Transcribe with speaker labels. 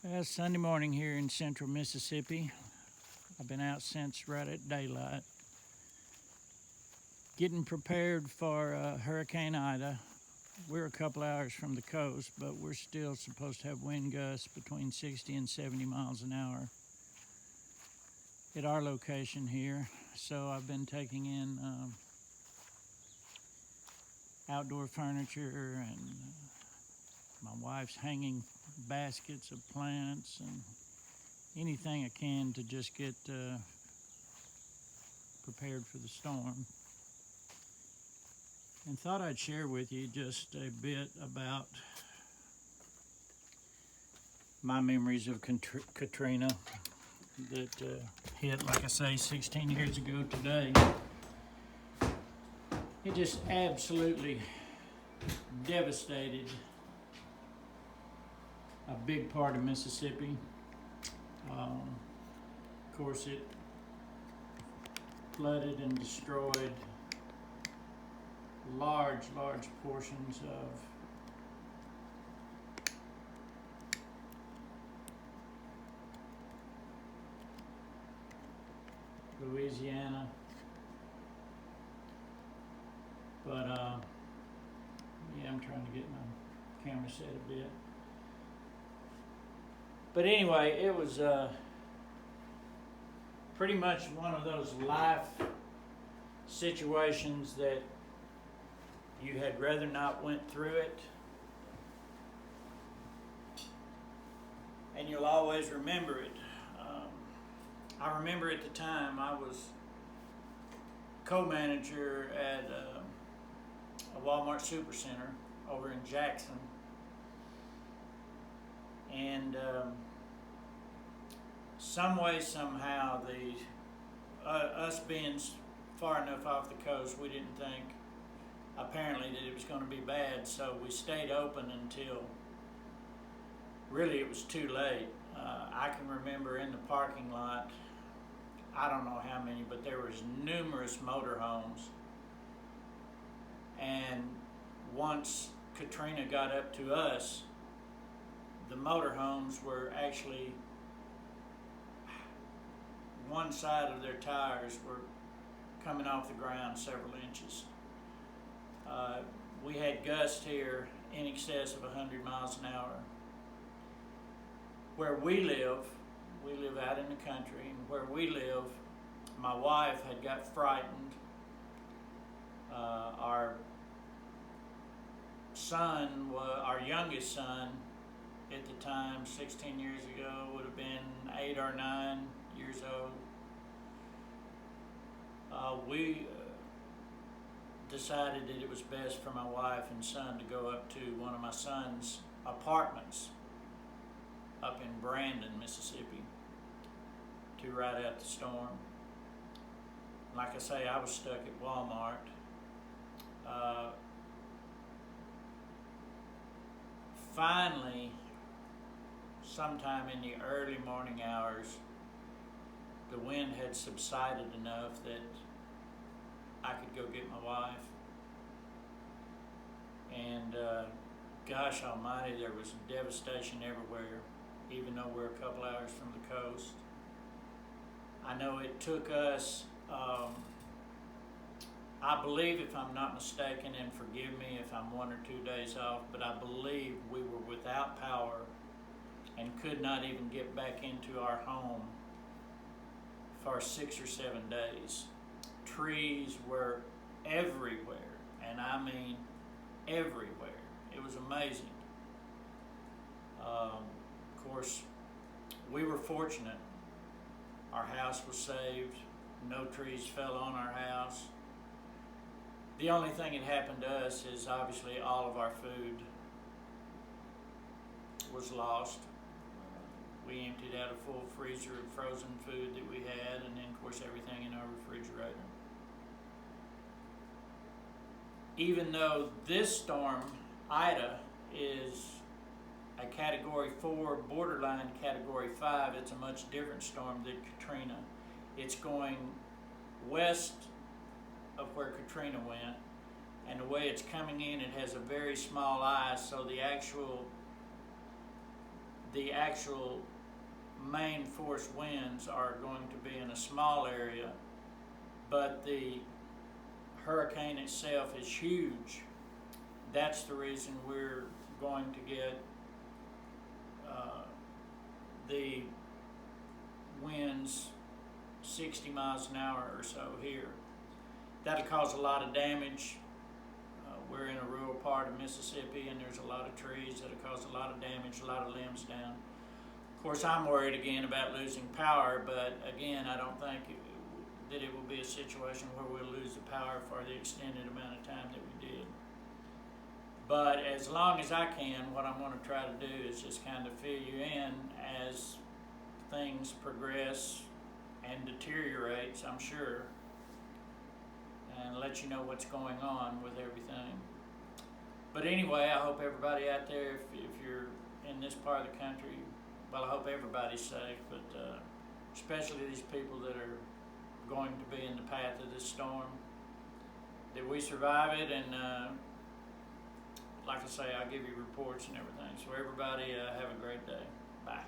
Speaker 1: Well, Sunday morning here in central Mississippi. I've been out since right at daylight, getting prepared for Hurricane Ida. We're a couple hours from the coast, but we're still supposed to have wind gusts between 60 and 70 miles an hour at our location here. So I've been taking in outdoor furniture, and my wife's hanging baskets of plants and anything I can to just get prepared for the storm. And thought I'd share with you just a bit about my memories of Katrina that hit, like I say, 16 years ago today. It just absolutely devastated a big part of Mississippi. Of course, it flooded and destroyed large portions of Louisiana. But yeah, I'm trying to get my camera set a bit. But anyway, it was pretty much one of those life situations that you had rather not went through it. And you'll always remember it. I remember at the time I was co-manager at a Walmart Supercenter over in Jackson. And some way, somehow, us being far enough off the coast, we didn't think apparently that it was going to be bad, so we stayed open until really it was too late. I can remember in the parking lot, I don't know how many, but there was numerous motorhomes. And once Katrina got up to us, the motorhomes were actually, one side of their tires were coming off the ground several inches. We had gusts here in excess of 100 miles an hour. Where we live out in the country, and where we live, my wife had got frightened. Our son, our youngest son, at the time, 16 years ago, would have been 8 or 9 years old. We decided that it was best for my wife and son to go up to one of my son's apartments up in Brandon, Mississippi, to ride out the storm. Like I say, I was stuck at Walmart. Finally, sometime in the early morning hours, the wind had subsided enough that I could go get my wife. And gosh almighty, there was devastation everywhere, even though we're a couple hours from the coast. I know it took us, I believe, if I'm not mistaken, and forgive me if I'm 1 or 2 days off, but I believe we were without power and could not even get back into our home for 6 or 7 days. Trees were everywhere, and I mean everywhere. It was amazing. Of course, we were fortunate. Our house was saved. No trees fell on our house. The only thing that happened to us is obviously all of our food was lost. We emptied out a full freezer of frozen food that we had, and then of course everything in our refrigerator. Even though this storm, Ida, is a Category 4, borderline Category 5, it's a much different storm than Katrina. It's going west of where Katrina went, and the way it's coming in, it has a very small eye, so the actual the actual main force winds are going to be in a small area, but the hurricane itself is huge. That's the reason we're going to get the winds 60 miles an hour or so here. That'll cause a lot of damage. We're in a rural part of Mississippi, and there's a lot of trees that'll cause a lot of damage, a lot of limbs down. Of course, I'm worried again about losing power, but again, I don't think that it will be a situation where we'll lose the power for the extended amount of time that we did. But as long as I can, what I'm going to try to do is just kind of fill you in as things progress and deteriorates, I'm sure, and let you know what's going on with everything. But anyway, I hope everybody out there, if you're in this part of the country, well, I hope everybody's safe, but especially these people that are going to be in the path of this storm, that we survive it, and like I say, I'll give you reports and everything. So everybody have a great day. Bye.